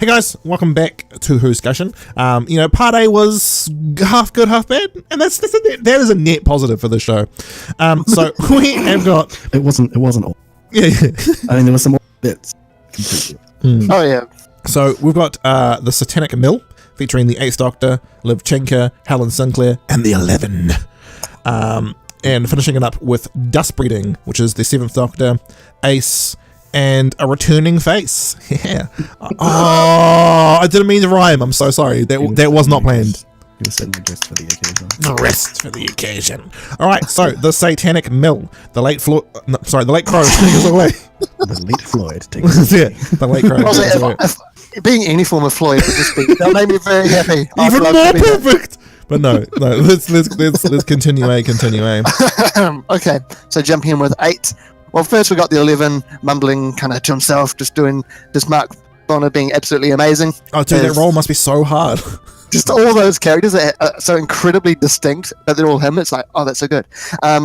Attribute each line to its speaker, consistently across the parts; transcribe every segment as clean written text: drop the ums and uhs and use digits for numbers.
Speaker 1: Hey guys, welcome back to Whoscussion. Part A was half good, half bad, and that is a net positive for the show. So we have got.
Speaker 2: It wasn't all.
Speaker 1: Yeah.
Speaker 2: I mean, there were some bits.
Speaker 3: Oh yeah.
Speaker 1: So we've got the Satanic Mill featuring the Eighth Doctor, Liv Chenka, Helen Sinclair, and the 11. And finishing it up with Dust Breeding, which is the Seventh Doctor, Ace, and a returning face. Yeah. Oh, I didn't mean to rhyme. I'm so sorry. That was not planned.
Speaker 2: He was certainly dressed for the occasion.
Speaker 1: Dressed for the occasion. All right. So the Satanic Mill, the late Crow takes us away.
Speaker 2: The late Floyd takes us away.
Speaker 1: Yeah, the late Crow. Takes us away.
Speaker 3: If being any form of Floyd would just be that made me very happy.
Speaker 1: Even more perfect. But no. Let's continue.
Speaker 3: Okay, so jumping in with 8. Well, first we got the 11 mumbling kind of to himself, just doing this Mark Bonner being absolutely amazing.
Speaker 1: Oh, dude, that role must be so hard.
Speaker 3: Just all those characters are so incredibly distinct, but they're all him. It's like, oh, that's so good.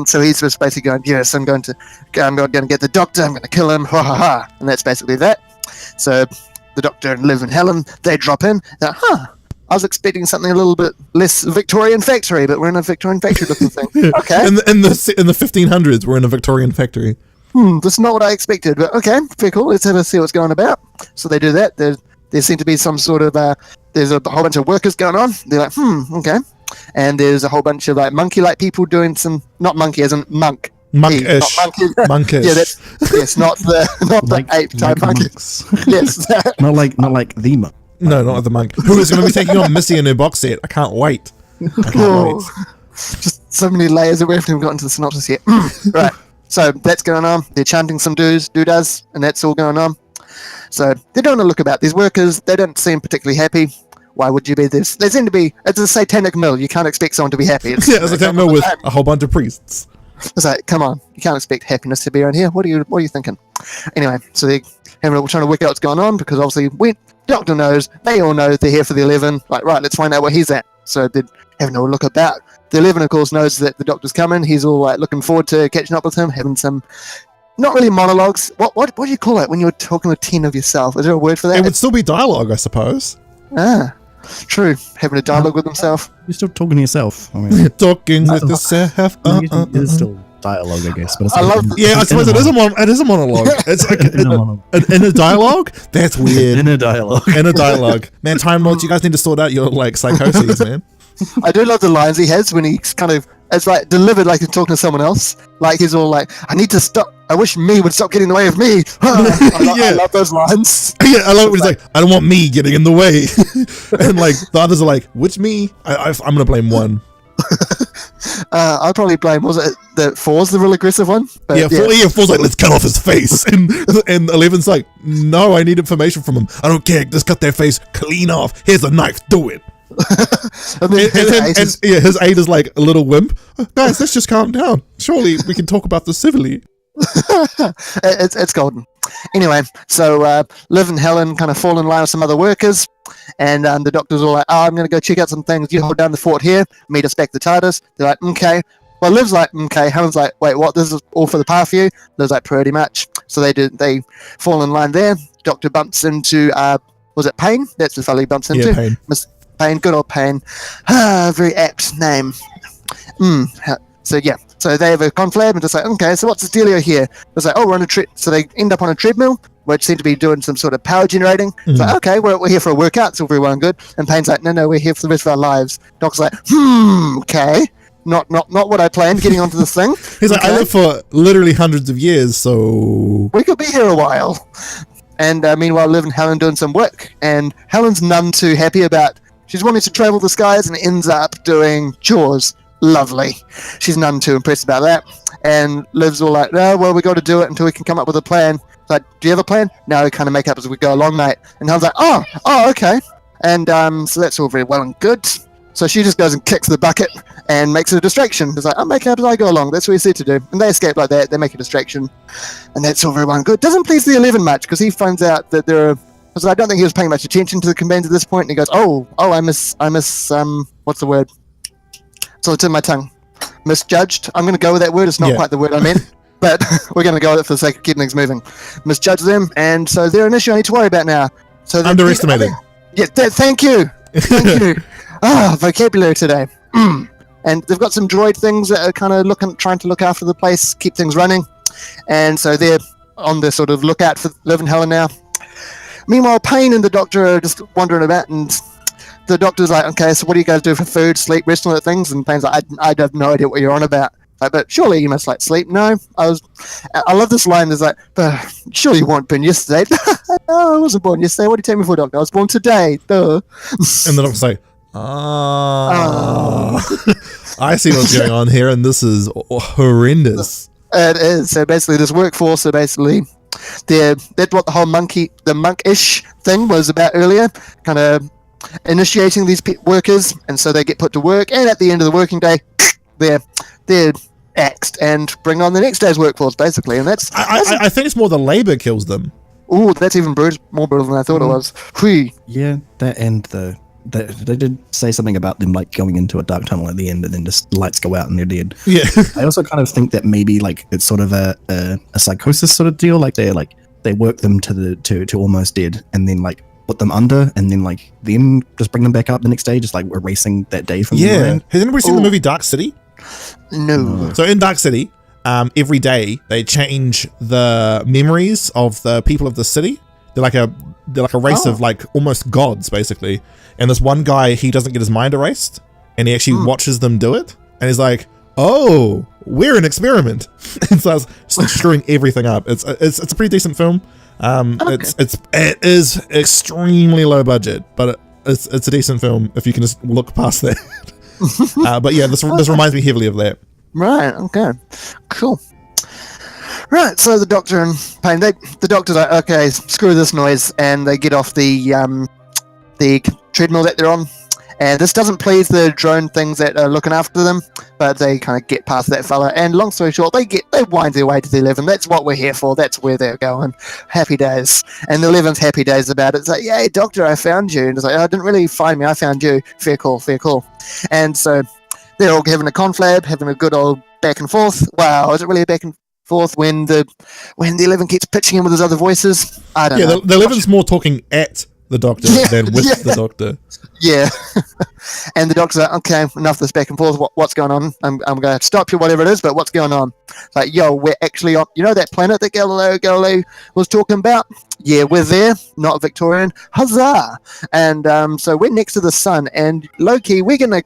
Speaker 3: So he's just basically going, yes, I'm going to get the Doctor. I'm going to kill him. Ha ha ha. And that's basically that. So the Doctor and Liv and Helen, they drop in. They're like, I was expecting something a little bit less Victorian factory, but we're in a Victorian factory looking thing.
Speaker 1: Yeah.
Speaker 3: Okay.
Speaker 1: In the 1500s, we're in a Victorian factory.
Speaker 3: This is not what I expected, but okay, pretty cool. Let's have a see what's going about. So they do that. There seem to be some sort of there's a whole bunch of workers going on. They're like, okay. And there's a whole bunch of like monkey-like people doing some, not monkey as in monk.
Speaker 1: Monkish. Monkish.
Speaker 3: Yeah, yes, not the ape type monkeys. Yes.
Speaker 2: not like the monk.
Speaker 1: No, not the monk. Who is going to be taking on Missy in her box set? I can't wait.
Speaker 3: Just so many layers that we haven't even got into the synopsis yet. Right. So that's going on. They're chanting some doodads, and that's all going on. So they don't want to look about these workers. They don't seem particularly happy. Why would you be this? They seem to be. It's a satanic mill. You can't expect someone to be happy.
Speaker 1: It's a satanic mill with a whole bunch of priests.
Speaker 3: It's like, come on, you can't expect happiness to be around here. What are you thinking? Anyway, so they're trying to work out what's going on because obviously Doctor knows. They all know they're here for the 11. Like, right, let's find out where he's at. So they're having a look about. The 11, of course, knows that the Doctor's coming. He's all like looking forward to catching up with him, having some, not really monologues. What do you call it when you're talking with 10 of yourself? Is there a word for that?
Speaker 1: It would still be dialogue, I suppose.
Speaker 3: True. Having a dialogue with himself.
Speaker 2: You're still talking to yourself. I mean,
Speaker 1: talking with yourself.
Speaker 2: It is still dialogue, I guess. But it's
Speaker 1: I suppose it is a monologue. It's like in a dialogue. That's weird.
Speaker 2: In a dialogue.
Speaker 1: Man, Time Lords, you guys need to sort out your like psychoses, man.
Speaker 3: I do love the lines he has when he's kind of, it's like delivered like he's talking to someone else. Like he's all like, I need to stop. I wish me would stop getting in the way of me. I love those lines.
Speaker 1: Yeah, I love when he's like, I don't want me getting in the way. And like the others are like, which me? I'm going to blame one.
Speaker 3: I'll probably blame, was it the 4's the real aggressive one? But
Speaker 1: yeah, 4's like, let's cut off his face. And 11's like, no, I need information from him. I don't care. Just cut their face clean off. Here's a knife. Do it. and his aide is like a little wimp. Guys, let's just calm down. Surely we can talk about this civilly.
Speaker 3: It's golden. Anyway, so Liv and Helen kind of fall in line with some other workers, and the Doctor's all like, I'm going to go check out some things. You hold down the fort here, meet us back the TARDIS. They're like, okay. Well, Liv's like, okay. Helen's like, wait, what? This is all for the path for you? Liv's like, pretty much. So they fall in line there. Doctor bumps into, was it Payne? That's the fellow he bumps into.
Speaker 1: Yeah, Payne.
Speaker 3: Payne, good old Payne. Very apt name. So yeah, so they have a conflab and just like, okay, so what's the dealio here? It's like, we're on a so they end up on a treadmill, which seem to be doing some sort of power generating. It's like, okay, we're here for a workout, it's all very well and good. And Payne's like, no, we're here for the rest of our lives. Doc's like, okay, not what I planned. Getting onto this thing.
Speaker 1: He's like, I live for literally hundreds of years, so
Speaker 3: we could be here a while. And meanwhile, Liv and Helen doing some work, and Helen's none too happy about. She's wanting to travel the skies and ends up doing chores. Lovely. She's none too impressed about that. And Liv's all like, no, well, we got to do it until we can come up with a plan. Like, do you have a plan? No, we kind of make up as we go along, mate. And Helen's like, oh, okay. And so that's all very well and good. So she just goes and kicks the bucket and makes it a distraction. It's like, I'll make it up as I go along. That's what you said to do. And they escape like that. They make a distraction. And that's all very well and good. Doesn't please the 11 much because he finds out that there are... Because I don't think he was paying much attention to the commands at this point. And he goes, I miss, what's the word? So it's in my tongue. Misjudged. I'm going to go with that word. It's not quite the word I meant. But we're going to go with it for the sake of keeping things moving. Misjudge them. And so they're an issue I need to worry about now. So
Speaker 1: Underestimated.
Speaker 3: Thank you. Vocabulary today. And they've got some droid things that are kind of trying to look after the place, keep things running. And so they're on the sort of lookout for Liv and Helen now. Meanwhile, Payne and the Doctor are just wandering about, and the Doctor's like, okay, so what do you guys do for food, sleep, rest, all that things? And Payne's like, I have no idea what you're on about. Like, but surely you must like sleep. No, I love this line. There's like, but surely you weren't born yesterday. No, I wasn't born yesterday. What did you take me for, Doctor? I was born today. Duh.
Speaker 1: And the Doctor's like, I see what's going on here, and this is horrendous.
Speaker 3: It is. So basically, this workforce are basically that's what the whole monk-ish thing was about earlier, kind of initiating these workers, and so they get put to work, and at the end of the working day, they're axed and bring on the next day's workforce, basically, and that's
Speaker 1: I think it's more the labor kills them.
Speaker 3: Oh, that's even more brutal than I thought it was. Whee.
Speaker 2: Yeah, that and they did say something about them like going into a dark tunnel at the end, and then just lights go out and they're dead.
Speaker 1: Yeah.
Speaker 2: I also kind of think that maybe like it's sort of a psychosis sort of deal. Like they work them to almost dead, and then like put them under, and then like then just bring them back up the next day, just like erasing that day from the brain.
Speaker 1: Has anybody seen the movie Dark City?
Speaker 3: No.
Speaker 1: So in Dark City, every day they change the memories of the people of the city. They're like a race of like almost gods, basically. And this one guy, he doesn't get his mind erased, and he actually watches them do it, and he's like, "Oh, we're an experiment," and so it's like screwing everything up. It's a pretty decent film. It is extremely low budget, but it's a decent film if you can just look past that. But yeah, this reminds me heavily of that.
Speaker 3: Right. Okay. Cool. Right. So the Doctor and Payne, the Doctor's like, okay, screw this noise, and they get off the treadmill that they're on. And this doesn't please the drone things that are looking after them, but they kind of get past that fella. And long story short, they wind their way to the 11. That's what we're here for. That's where they're going. Happy days. And the 11's happy days about it. It's like, yay, Doctor, I found you. And it's like, oh, I didn't really find me. I found you. Fair call. And so they're all having a conflab, having a good old back and forth. Wow, is it really a back and forth when the 11 keeps pitching in with his other voices? I don't know.
Speaker 1: The 11's more talking at the Doctor than with the Doctor.
Speaker 3: Yeah. And the Doctor's like, okay, enough of this back and forth. What's going on? I'm going to stop you, whatever it is, but what's going on? Like, yo, we're actually on, you know that planet that Galileo was talking about? Yeah, we're there, not Victorian. Huzzah! And so we're next to the sun, and low-key, we're going to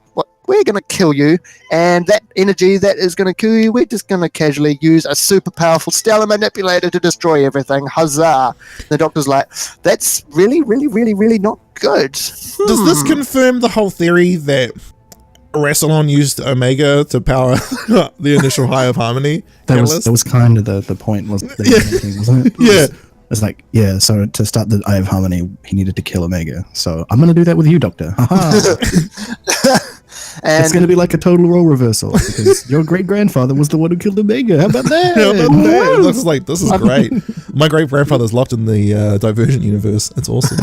Speaker 3: kill you, and that energy that is going to kill you, we're just going to casually use a super powerful stellar manipulator to destroy everything. Huzzah! The Doctor's like, that's really, really, really, really not good.
Speaker 1: Does this confirm the whole theory that Rassilon used Omega to power the initial High of Harmony?
Speaker 2: That was kind of the point, wasn't it?
Speaker 1: Yeah.
Speaker 2: It's like, yeah, so to start the Eye of Harmony, he needed to kill Omega. So I'm going to do that with you, Doctor. And it's going to be like a total role reversal, because your great-grandfather was the one who killed Omega. How about that?
Speaker 1: It looks like this is great. My great-grandfather's locked in the Divergent universe. It's awesome.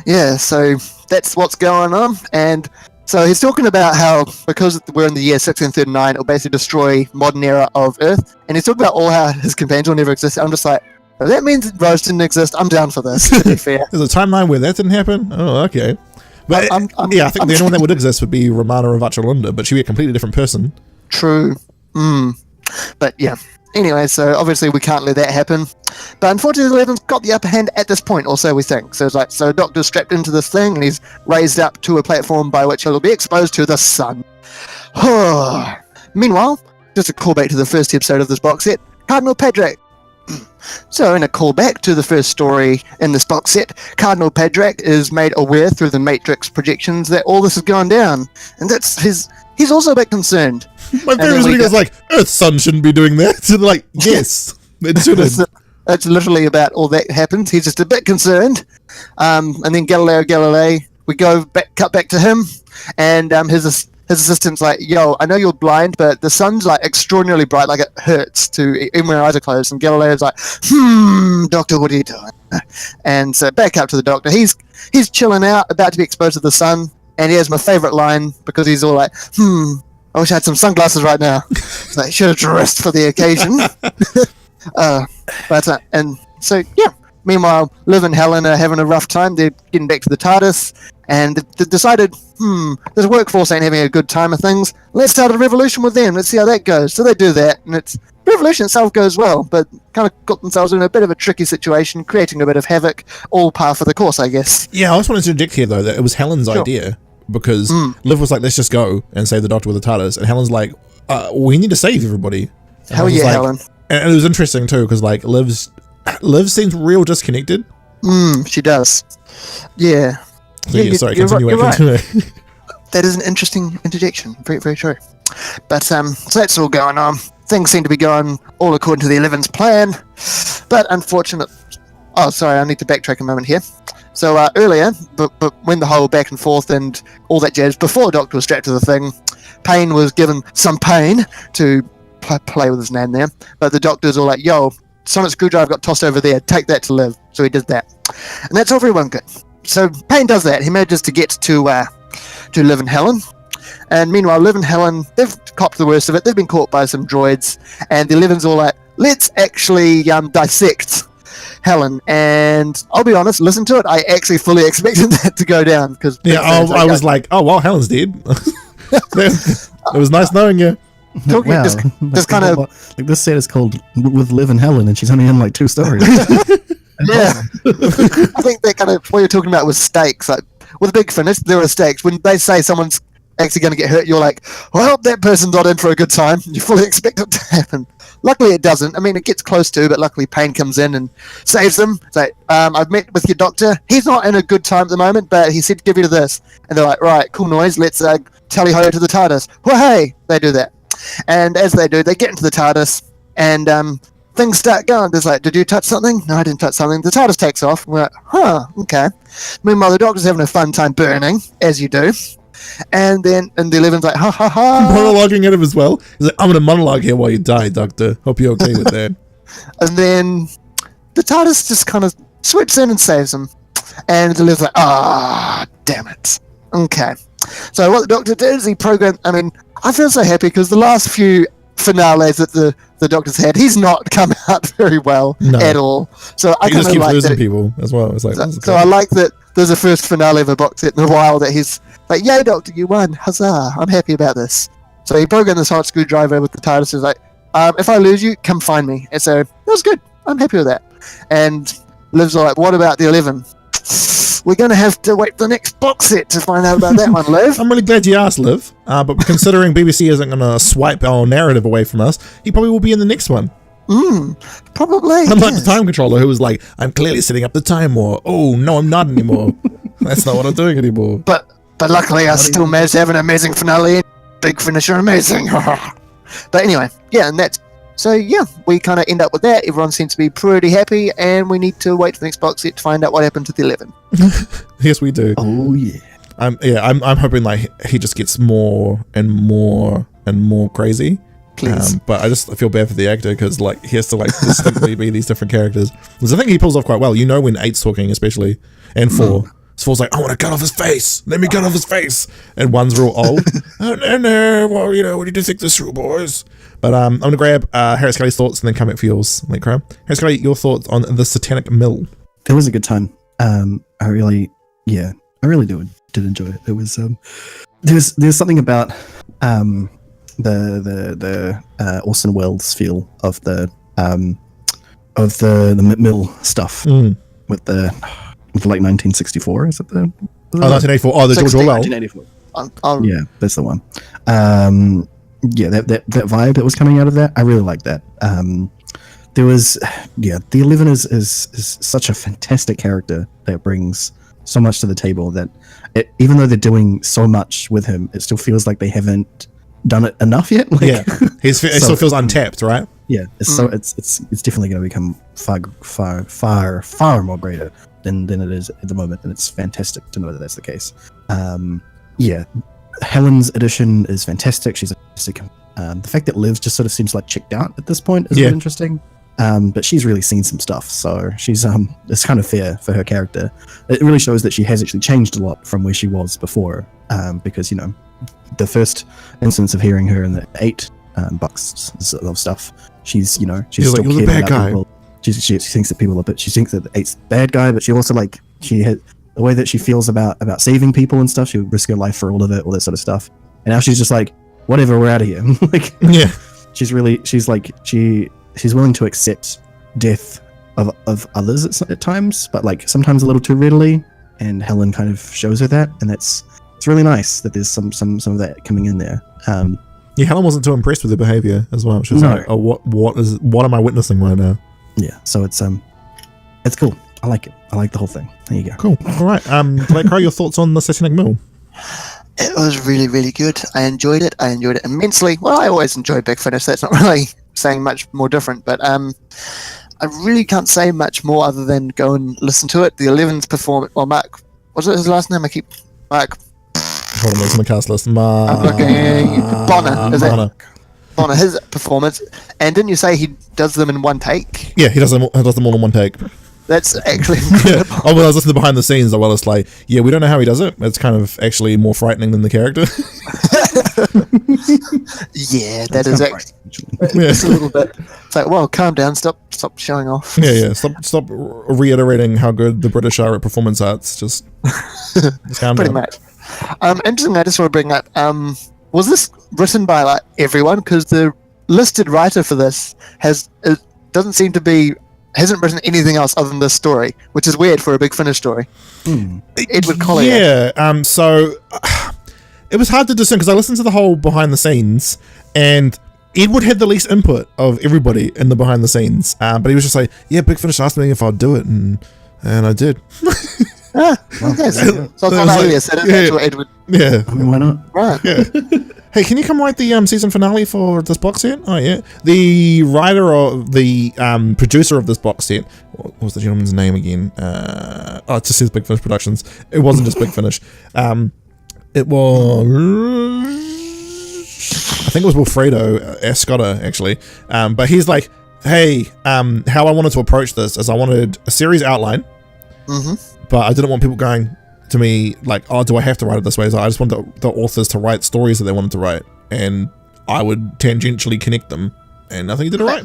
Speaker 3: Yeah, so that's what's going on. And so he's talking about how, because we're in the year 1639, it'll basically destroy modern era of Earth. And he's talking about all how his companions will never exist. I'm just like, well, that means Rose didn't exist. I'm down for this, to be fair.
Speaker 1: There's a timeline where that didn't happen? Oh, okay. But I think the only one that would exist would be Romana Ravachalunda, but she'd be a completely different person.
Speaker 3: True. But yeah. Anyway, so obviously we can't let that happen. But unfortunately, Eleven's got the upper hand at this point, or so we think. So it's like, so Doctor's strapped into this thing, and he's raised up to a platform by which he'll be exposed to the sun. Meanwhile, just a callback to the first episode of this box set, Cardinal Padrack. So in a callback to the first story in this box set, Cardinal Padrack is made aware through the Matrix projections that all this is going down. And he's also a bit concerned.
Speaker 1: My favorite is when he goes like, Earth's sun shouldn't be doing that. So they're like, yes, it shouldn't.
Speaker 3: That's literally about all that happens. He's just a bit concerned. And then Galileo Galilei, we cut back to him, and his assistant's like, yo, I know you're blind, but the sun's like extraordinarily bright, like it hurts even when your eyes are closed. And Galileo's like, Doctor, what are you doing? And so back up to the Doctor. He's chilling out, about to be exposed to the sun, and he has my favorite line, because he's all like, I wish I had some sunglasses right now. It's like, should have dressed for the occasion. And so, yeah, Meanwhile, Liv and Helen are having a rough time. They're getting back to the TARDIS, and they decided, this workforce ain't having a good time of things. Let's start a revolution with them. Let's see how that goes. So they do that, and revolution itself goes well, but kind of got themselves in a bit of a tricky situation, creating a bit of havoc, all par for the course, I guess.
Speaker 1: Yeah, I just wanted to interject here, though, that it was Helen's idea, because Liv was like, let's just go and save the Doctor with the TARDIS, and Helen's like, we need to save everybody. And
Speaker 3: Hell yeah, Helen.
Speaker 1: And it was interesting, too, because, like, Liv seems real disconnected.
Speaker 3: She does. Yeah.
Speaker 1: So, sorry, continue.
Speaker 3: You're right. That is an interesting interjection. Very, very true. But so that's all going on. Things seem to be going all according to the 11's plan. But unfortunately... Oh, sorry, I need to backtrack a moment here. So earlier, but when the whole back and forth and all that jazz, before Doctor was strapped to the thing, Payne was given some pain to play with his name there. But the Doctor's all like, yo, sonic screwdriver got tossed over there, take that to Liv. So he did that. And that's all very well good. So Payne does that. He manages to get to Liv and Helen. And meanwhile, Liv and Helen, they've copped the worst of it. They've been caught by some droids. And the 11's all like, let's actually dissect Helen. And I'll be honest, listen to it, I actually fully expected that to go down. Cause
Speaker 1: I was like, oh, well, Helen's dead. It was nice knowing you.
Speaker 2: Wow.
Speaker 3: Just kind of...
Speaker 2: Like this set is called With Liv and Helen, and she's only in like 2 stories.
Speaker 3: Yeah. I think that kind of what you're talking about was stakes. Like with Big Finish, there are stakes. When they say someone's actually going to get hurt, you're like, well, I hope that person's not in for a good time. You fully expect it to happen. Luckily, it doesn't. I mean, it gets close to, but luckily Payne comes in and saves them. It's like, I've met with your doctor. He's not in a good time at the moment, but he said to give you to this. And they're like, right, cool noise. Let's tally-ho to the TARDIS. Well, hey, they do that. And as they do, they get into the TARDIS, and things start going. There's like, did you touch something? No, I didn't touch something. The TARDIS takes off. We're like, huh, okay. Meanwhile, the Doctor's having a fun time burning, as you do. And then the 11's like, ha ha ha.
Speaker 1: Monologuing at him as well. He's like, I'm going to monologue here while you die, Doctor. Hope you're okay with that.
Speaker 3: And then the TARDIS just kind of swoops in and saves him. And the 11's like, damn it. Okay. So what the Doctor did is he programmed, I mean, I feel so happy because the last few finales that the Doctor's had, he's not come out very well at all. So I
Speaker 1: he just keeps
Speaker 3: like
Speaker 1: losing people as well. It's like,
Speaker 3: so I like that there's a first finale of a box set in a while that he's like, yay, Doctor, you won. Huzzah. I'm happy about this. So he programmed this hot screwdriver with the TARDIS. He's like, if I lose you, come find me. And so that was good. I'm happy with that. And Liv's like, what about the 11? We're going to have to wait for the next box set to find out about that one, Liv.
Speaker 1: I'm really glad you asked, Liv. But considering BBC isn't going to swipe our narrative away from us, he probably will be in the next one.
Speaker 3: Probably.
Speaker 1: Unlike the time controller, who was like, I'm clearly setting up the time war. Oh, no, I'm not anymore. That's not what I'm doing anymore.
Speaker 3: But luckily, I still managed to have an amazing finale. Big Finisher, amazing. But anyway, yeah, and that's... So yeah, we kind of end up with that. Everyone seems to be pretty happy, and we need to wait for the next box set to find out what happened to the 11.
Speaker 1: Yes, we do.
Speaker 2: Oh yeah.
Speaker 1: I'm hoping like he just gets more and more and more crazy.
Speaker 3: Please.
Speaker 1: But I feel bad for the actor because like he has to like distinctly be these different characters. Because I think he pulls off quite well. You know when 8's talking, especially, and 4. So 4's like, I want to cut off his face. Let me cut off his face. And 1's real old. Oh, no. Well, we need to think this through, boys. But I'm going to grab Harris Kelly's thoughts and then come back for yours, Late Crow. Harris Kelly, your thoughts on the Satanic Mill?
Speaker 2: It was a good time. I really did enjoy it. It was there's something about the Orson Welles feel of the mill stuff with the like 1964. Is it the
Speaker 1: 1984? Oh, the George Orwell.
Speaker 2: 1984. Yeah, that's the one. Yeah, that vibe that was coming out of that, I really like that. There was, the 11 is such a fantastic character that brings so much to the table that even though they're doing so much with him, it still feels like they haven't done it enough yet. Like,
Speaker 1: yeah, it still feels untapped, right?
Speaker 2: Yeah, it's definitely going to become far more greater than it is at the moment, and it's fantastic to know that that's the case. Helen's edition is fantastic. She's fantastic. The fact that Liv just sort of seems like checked out at this point is really interesting. But she's really seen some stuff, so she's it's kind of fair for her character. It really shows that she has actually changed a lot from where she was before. Because the first instance of hearing her in the 8 box of stuff, she's still
Speaker 1: like, you're the bad guy.
Speaker 2: she thinks that people are, but she thinks that Eight's the bad guy, but she also like she had the way that she feels about saving people and stuff. She would risk her life for all of it, all that sort of stuff. And now she's just like, whatever, we're out of here. Like,
Speaker 1: Yeah.
Speaker 2: she's willing to accept death of others at times, but like sometimes a little too readily. And Helen kind of shows her that, and it's really nice that there's some of that coming in there.
Speaker 1: Yeah, Helen wasn't too impressed with her behavior as well. She was
Speaker 2: No.
Speaker 1: like, "Oh, what am I witnessing right now?"
Speaker 2: Yeah, so it's cool. I like it. I like the whole thing. There you go.
Speaker 1: Cool. All right. Blake Crow, your thoughts on the Satanic Mill?
Speaker 3: It was really, really good. I enjoyed it. I enjoyed it immensely. Well, I always enjoy Big Finish. That's not really saying much more different, but I really can't say much more other than go and listen to it. The 11's performance. Well, Mark, was it his last name? Mark.
Speaker 1: Hold on, it's on the cast list.
Speaker 3: I'm looking. Bonner. Is it?
Speaker 1: Bonner.
Speaker 3: Bonner, his performance. And didn't you say he does them in one take?
Speaker 1: Yeah, he does them all in one take.
Speaker 3: That's actually
Speaker 1: Yeah.
Speaker 3: incredible.
Speaker 1: Oh, well, I was listening to behind the scenes. Well, it's like, yeah, we don't know how he does it. It's kind of actually more frightening than the character.
Speaker 3: Yeah, that is actually
Speaker 1: Yeah.
Speaker 3: just a little bit. It's like, well, calm down. Stop showing off.
Speaker 1: Yeah. Stop reiterating how good the British are at performance arts. Just calm
Speaker 3: Pretty
Speaker 1: down.
Speaker 3: much. Interesting. I just want to bring up. Was this written by like everyone? Because the listed writer for this hasn't written anything else other than this story, which is weird for a Big Finish story. Edward Collier.
Speaker 1: Yeah. So it was hard to discern because I listened to the whole behind the scenes, and Edward had the least input of everybody in the behind the scenes. But he was just like, "Yeah, Big Finish asked me if I'd do it, and I did."
Speaker 3: Okay, so it's not
Speaker 1: It was like-
Speaker 3: alias. It's
Speaker 1: yeah.
Speaker 3: actual Edward.
Speaker 1: Yeah.
Speaker 2: I mean, why not?
Speaker 3: Right.
Speaker 1: Yeah. Hey, can you come write the season finale for this box set? Oh yeah. The writer or the producer of this box set, what was the gentleman's name again? It just says Big Finish Productions. It wasn't just Big Finish. It was, I think it was Wilfredo Ascotta actually. But he's like, hey, how I wanted to approach this is I wanted a series outline, but I didn't want people going to me like, oh, do I have to write it this way? So I just wanted the authors to write stories that they wanted to write, and I would tangentially connect them, and I think he did it right.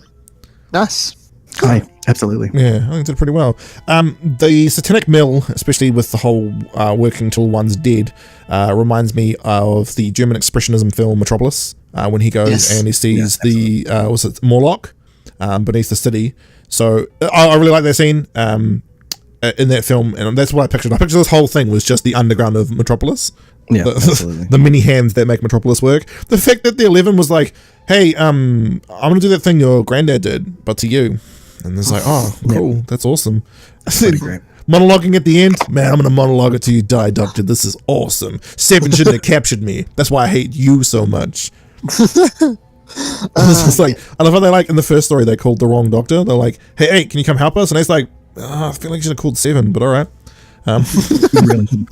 Speaker 3: Nice.
Speaker 2: Hi, absolutely.
Speaker 1: Yeah, I think it did pretty well. The Satanic Mill, especially with the whole working till one's dead, reminds me of the German expressionism film Metropolis, when he goes and he sees was it Morlock beneath the city. So I really like that scene in that film, and that's what I pictured. I pictured this whole thing was just the underground of Metropolis.
Speaker 2: Yeah, absolutely.
Speaker 1: The many hands that make Metropolis work. The fact that the 11 was like, hey, I'm gonna do that thing your granddad did, but to you. And it's like, oh, cool, that's awesome.
Speaker 2: Pretty great.
Speaker 1: Monologuing at the end, man, I'm gonna monologue it till you die, Doctor. This is awesome. 7 shouldn't have captured me. That's why I hate you so much. It's just like, I love how they like in the first story they called the wrong Doctor. They're like, hey, can you come help us? And he's like, I feel like you should have called 7, but all right.
Speaker 2: Really, he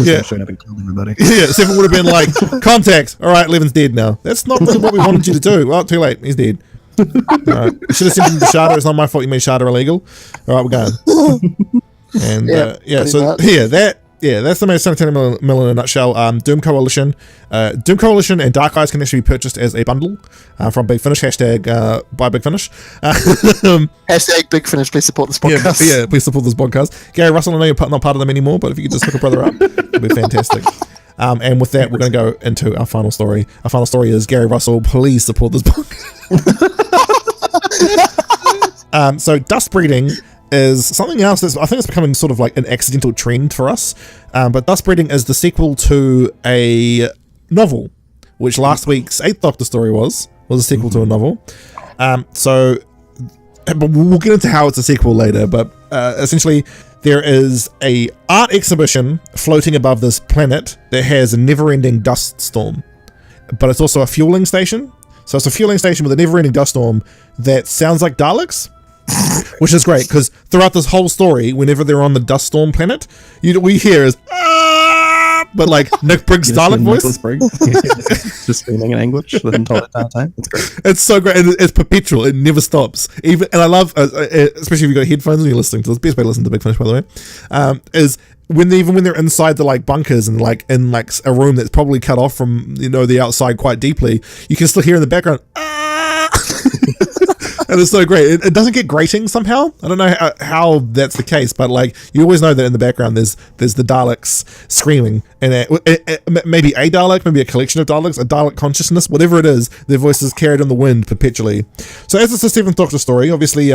Speaker 2: just showed up and killed everybody.
Speaker 1: Yeah, 7 would have been like, contact. All right, 11's dead now. That's not really what we wanted you to do. Well, too late. He's dead. All right. You should have sent him to Sharda. It's not my fault you made Sharda illegal. All right, we're going. And that's the most Satanic Mill in a nutshell. Doom Coalition and Dark Eyes can actually be purchased as a bundle from Big Finish. #buy Big Finish.
Speaker 3: Hashtag Big Finish. Please support this podcast.
Speaker 1: Yeah, please support this podcast. Gary Russell, I know you're not part of them anymore, but if you could just hook a brother up, it'd be fantastic. And with that, we're going to go into our final story. Our final story is Gary Russell, please support this book. So dust breeding is something else that's, I think it's becoming sort of like an accidental trend for us. But dust breeding is the sequel to a novel, which last week's 8th Doctor story was a sequel to a novel. But we'll get into how it's a sequel later. But essentially, there is a art exhibition floating above this planet that has a never-ending dust storm. But it's also a fueling station. So it's a fueling station with a never-ending dust storm that sounds like Daleks. Which is great, because throughout this whole story, whenever they're on the dust storm planet, we hear is but like Nick Briggs' Dalek voice.
Speaker 2: Just screaming in anguish the entire time. It's great.
Speaker 1: It's so great, and it's perpetual. It never stops. And I love, especially if you've got headphones and you're listening to this. Best way to listen to Big Finish, by the way, is when they're inside the like bunkers and like in like a room that's probably cut off from the outside quite deeply, you can still hear in the background. And it's so great. It doesn't get grating somehow. I don't know how that's the case, but like you always know that in the background there's the Daleks screaming, and maybe a Dalek, maybe a collection of Daleks, a Dalek consciousness, whatever it is, their voices carried in the wind perpetually. So as it's a Seventh Doctor story, obviously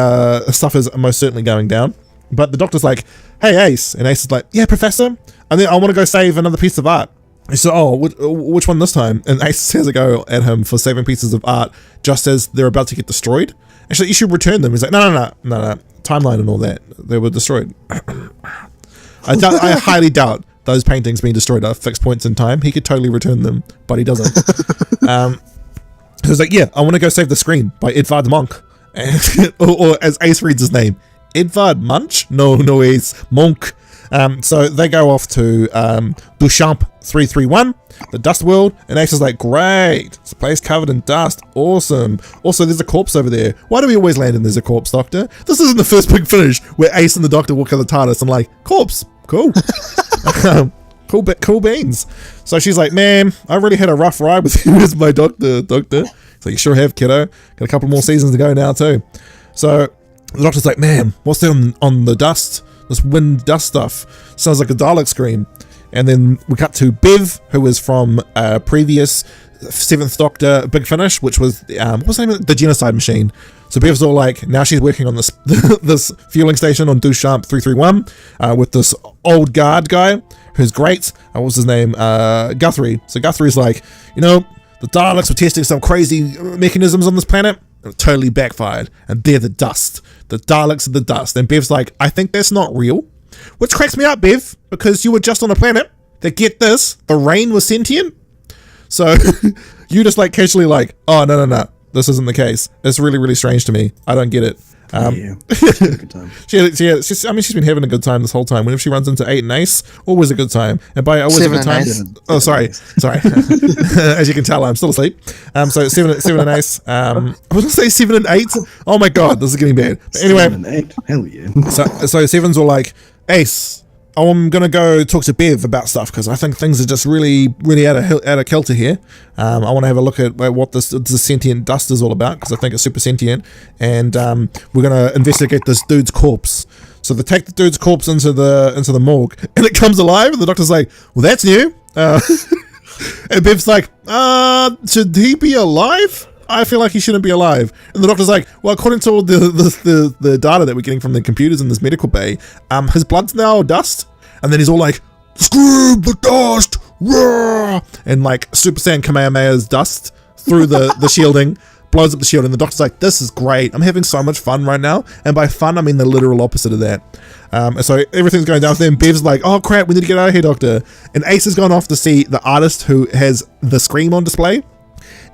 Speaker 1: stuff is most certainly going down. But the Doctor's like, "Hey Ace," and Ace is like, "Yeah, Professor," and then I want to go save another piece of art. He said, "Oh, which one this time?" And Ace has a go at him for saving pieces of art just as they're about to get destroyed. And she's like, "You should return them." He's like, No. Timeline and all that. They were destroyed. I highly doubt those paintings being destroyed at fixed points in time. He could totally return them, but he doesn't. He was like, "Yeah, I want to go save the screen by Edvard Munch." And, or as Ace reads his name, Edvard Munch? No, Ace Monk. So they go off to Duchamp 331, the dust world, and Ace is like, "Great, it's a place covered in dust, awesome. Also, there's a corpse over there. Why do we always land in there's a corpse, Doctor? This isn't the first Big Finish where Ace and the Doctor walk out the TARDIS and like, corpse, cool." Cool beans. So she's like, "Man, I really had a rough ride with you as my Doctor. So you sure have, kiddo. Got a couple more seasons to go now too." So the Doctor's like, "Man, what's that on the dust? This wind dust stuff sounds like a Dalek scream." And then we cut to Bev, who is from previous Seventh Doctor Big Finish, which was what was the name of it? The Genocide Machine. So Bev's all like, now she's working on this this fueling station on Duchamp 331 with this old guard guy who's great. What was his name? Guthrie. So Guthrie's like, "The Daleks were testing some crazy mechanisms on this planet. It totally backfired, and they're the dust. The Daleks are the dust." And Bev's like, "I think that's not real," which cracks me up, Bev, because you were just on a planet that, get this, the rain was sentient. So you just like casually like, "Oh, no, this isn't the case." It's really, really strange to me. I don't get it.
Speaker 2: Yeah, she's had a good time.
Speaker 1: She's been having a good time this whole time. Whenever she runs into 8 and Ace, always a good time. And by always
Speaker 3: Seven
Speaker 1: a good time,
Speaker 3: and
Speaker 1: oh sorry. As you can tell, I'm still asleep. So 7 and Ace. I was gonna say 7 and 8. Oh my god, this is getting bad. But anyway,
Speaker 2: 7 and 8. Hell yeah.
Speaker 1: So Seven's all like, "Ace, I'm gonna go talk to Bev about stuff because I think things are just really, really out of kilter here. I want to have a look at what this sentient dust is all about because I think it's super sentient, and we're gonna investigate this dude's corpse." So they take the dude's corpse into the morgue, and it comes alive, and the Doctor's like, "Well, that's new." And Bev's like, "Should he be alive? I feel like he shouldn't be alive." And the Doctor's like, "Well, according to all the data that we're getting from the computers in this medical bay, his blood's now dust." And then he's all like, "Scream the dust, roar!" And like Super Saiyan Kamehameha's dust through the shielding, blows up the shield. And the Doctor's like, "This is great. I'm having so much fun right now." And by fun, I mean the literal opposite of that. So everything's going down with them. Bev's like, "Oh crap, we need to get out of here, Doctor." And Ace has gone off to see the artist who has the Scream on display.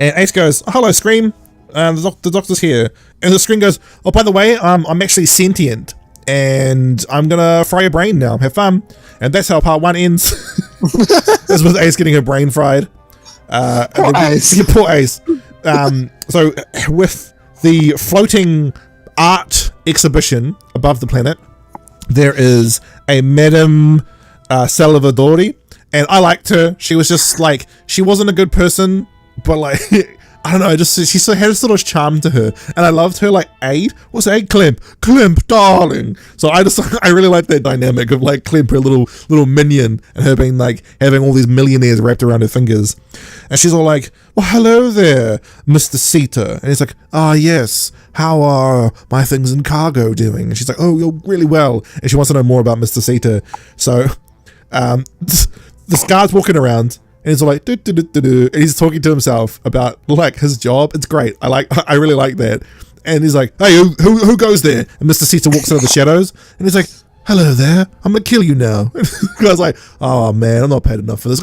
Speaker 1: And Ace goes, "Oh, hello, Scream. The Doctor's here." And the Scream goes, "Oh, by the way, I'm actually sentient. And I'm gonna fry your brain now. Have fun." And that's how part 1 ends. This was Ace getting her brain fried.
Speaker 3: Poor Ace.
Speaker 1: Yeah, poor Ace. So with the floating art exhibition above the planet, there is a Madame Salvadori, and I liked her. She was just like, she wasn't a good person, but like, I don't know, she had a sort of charm to her, and I loved her like aid. What's aid? Clemp, darling. So I really like that dynamic of like Clemp, her little minion, and her being like having all these millionaires wrapped around her fingers. And she's all like, "Well, hello there, Mr. Sita." And he's like, "Ah, yes. How are my things in cargo doing?" And she's like, "Oh, you're really well." And she wants to know more about Mr. Sita. So, this guy's walking around. And he's all like, and he's talking to himself about like his job. It's great. I really like that. And he's like, "Hey, who goes there?" And Mr. Sita walks out of the shadows, and he's like, "Hello there. I'm gonna kill you now." And the guy's like, "Oh man, I'm not paid enough for this."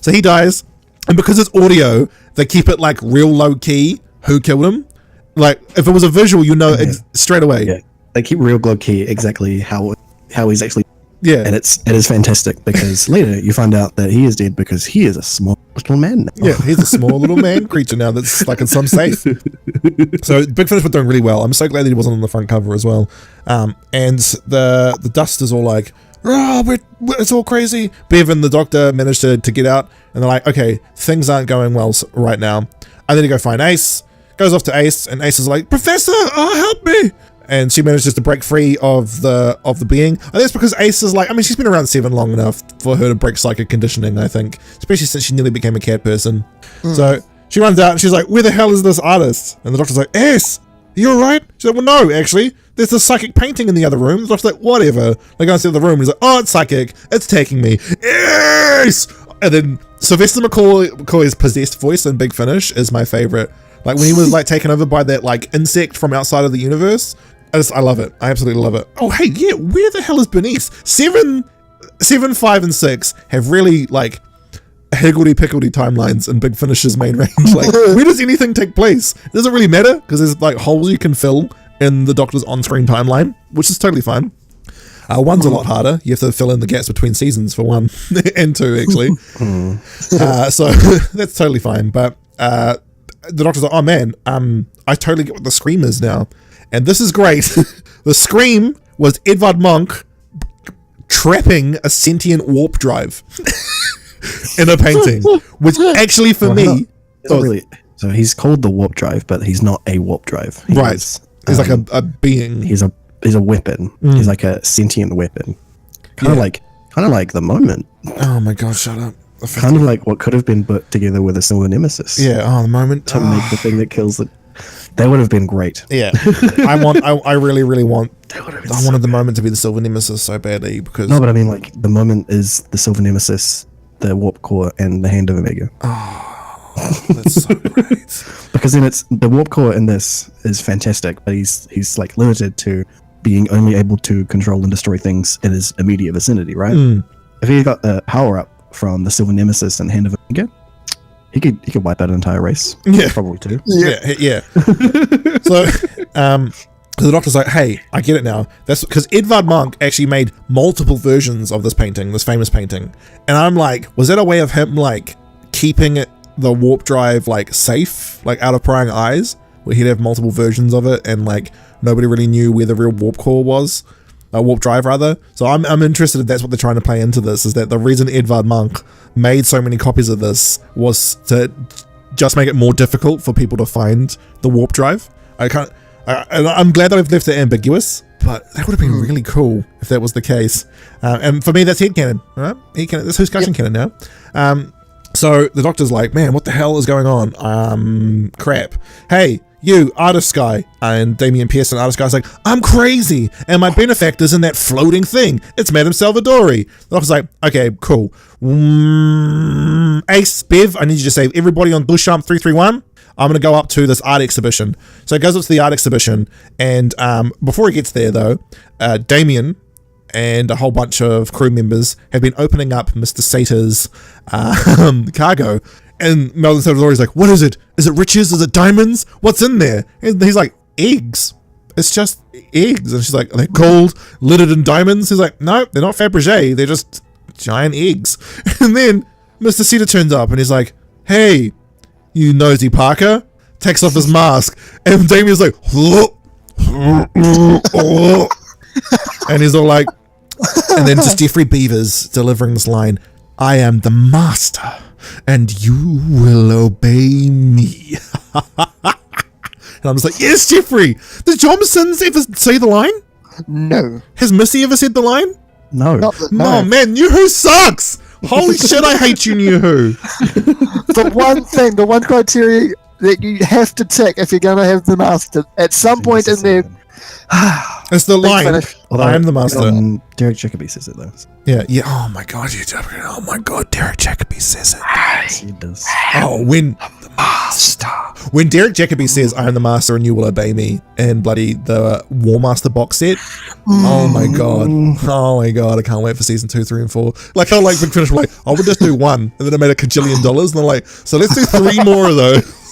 Speaker 1: So he dies, and because it's audio, they keep it like real low key. Who killed him? Like if it was a visual, you know straight away.
Speaker 2: Yeah, they keep real low key exactly how he's actually.
Speaker 1: Yeah,
Speaker 2: and it is fantastic because later you find out that he is dead because he is a small little man now.
Speaker 1: Yeah, he's a small little man creature now that's like in some safe. So Big Finish were doing really well. I'm so glad that he wasn't on the front cover as well. And the dust is all like, "Oh, it's all crazy." Bev and the Doctor managed to get out, and they're like, "Okay, things aren't going well right now. I need to go find Ace goes off to Ace, and Ace is like, Professor, help me! And she manages to break free of the being. I think it's because Ace is like, I mean, she's been around Seven long enough for her to break psychic conditioning, I think. Especially since she nearly became a cat person. So she runs out and she's like, where the hell is this artist? And the doctor's like, Ace, are you alright? She's like, well, no, actually. There's a psychic painting in the other room. The doctor's like, whatever. They go into the room and he's like, oh, it's psychic. It's taking me. Ace! And then Sylvester McCoy's possessed voice in Big Finish is my favorite. Like when he was like taken over by that like insect from outside of the universe. I love it. I absolutely love it. Oh, hey, yeah, where the hell is Bernice? 7, 5, and 6 have really, like, higgledy-pickledy timelines in Big Finish's main range. Like, where does anything take place? It doesn't really matter, because there's, like, holes you can fill in the Doctor's on-screen timeline, which is totally fine. One's a lot harder. You have to fill in the gaps between seasons for 1 and 2, actually. So that's totally fine. But the Doctor's like, oh, man, I totally get what the Scream is now. And this is great. The Scream was Edvard Munch trapping a sentient warp drive in a painting, which actually for me...
Speaker 2: So he's called the warp drive, but he's not a warp drive.
Speaker 1: He's like a being.
Speaker 2: He's a weapon. He's like a sentient weapon. Kind of like the moment.
Speaker 1: Oh my god, shut up.
Speaker 2: Kind of like what could have been put together with a Silver Nemesis.
Speaker 1: Yeah, the moment.
Speaker 2: To make the thing that kills the... That would have been great.
Speaker 1: Yeah, I really want. I wanted the moment to be the Silver Nemesis so badly because.
Speaker 2: No, but I mean, like the moment is the Silver Nemesis, the warp core, and the Hand of Omega.
Speaker 1: Oh, that's so great.
Speaker 2: Because then it's the warp core in this is fantastic, but he's like limited to being only able to control and destroy things in his immediate vicinity, right? If he got the power up from the Silver Nemesis and Hand of Omega, he could wipe out an entire race.
Speaker 1: Yeah,
Speaker 2: probably too.
Speaker 1: Yeah. So, the Doctor's like, "Hey, I get it now." That's because Edvard Munch actually made multiple versions of this painting, this famous painting, and I'm like, was that a way of him like keeping the warp drive like safe, like out of prying eyes, where he'd have multiple versions of it, and like nobody really knew where the real warp core was? Warp drive rather. So I'm interested if that's what they're trying to play into this, is that the reason Edvard Munch made so many copies of this was to just make it more difficult for people to find the warp drive. I'm glad that I've left it ambiguous, but that would have been really cool if that was the case. And for me, that's headcanon, right? Headcanon, that's Whoscussion canon now. So the Doctor's like, man, what the hell is going on? Crap. Hey, you, artist guy. And Damien Pearson, artist guy's like, I'm crazy, and my benefactor's in that floating thing. It's Madame Salvadori. The Doctor's like, okay, cool. Ace, Bev, I need you to save everybody on Duchamp 331. I'm going to go up to this art exhibition. So he goes up to the art exhibition, and before he gets there, though, Damien and a whole bunch of crew members have been opening up Mr. Sater's cargo. And Melvin Salvadori's like, what is it? Is it riches? Is it diamonds? What's in there? And he's like, eggs. It's just eggs. And she's like, are they gold, lidded in diamonds? He's like, no, they're not Fabergé. They're just giant eggs. And then Mr. Cedar turns up and he's like, hey, you nosy Parker. Takes off his mask. And Damien's like, and he's all like, and then just Jeffrey Beavers delivering this line, I am the master, and you will obey me. And I'm just like, yes, Jeffrey. Did Johnson's ever say the line?
Speaker 3: No.
Speaker 1: Has Missy ever said the line?
Speaker 2: No.
Speaker 3: No.
Speaker 1: Oh man, New Who sucks. Holy shit, I hate you, New Who.
Speaker 3: The one criteria that you have to tick if you're going to have the master at some point in there.
Speaker 1: It's the line.
Speaker 2: Although,
Speaker 1: I am the master.
Speaker 2: Derek Jacobi says it though.
Speaker 1: Yeah. Oh my god, oh my god, Derek Jacobi says it.
Speaker 2: Yes, he does.
Speaker 1: Oh, when Derek Jacobi says I am the master and you will obey me in bloody the War Master box set. Oh my god, I can't wait for season 2, 3, and 4. Like how like Big Finish were like, I would just do one, and then it made $1 kajillion, and they're like, so let's do 3 more of those.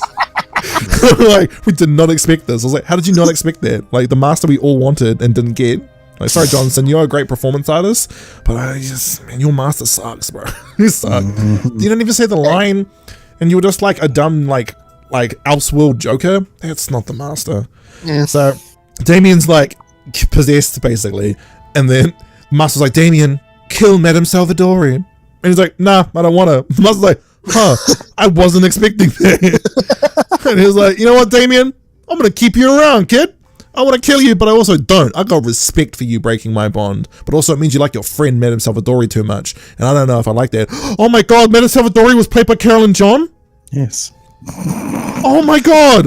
Speaker 1: Like, we did not expect this. I was like, how did you not expect that? Like the master we all wanted and didn't get. Like, sorry, Johnson, you're a great performance artist, but man, your master sucks, bro. You suck. You didn't even say the line, and you were just like a dumb, like Elseworld Joker. That's not the master.
Speaker 3: Yeah.
Speaker 1: So Damien's like possessed, basically, and then the master's like, Damien, kill Madame Salvadori. And he's like, nah, I don't want to. The master's like, huh, I wasn't expecting that. And he was like, you know what, Damien? I'm going to keep you around, kid. I want to kill you, but I also don't. I got respect for you breaking my bond. But also it means you like your friend, Madame Salvadori, too much. And I don't know if I like that. Oh my God, Madame Salvadori was played by Carolyn John?
Speaker 2: Yes.
Speaker 1: Oh my God.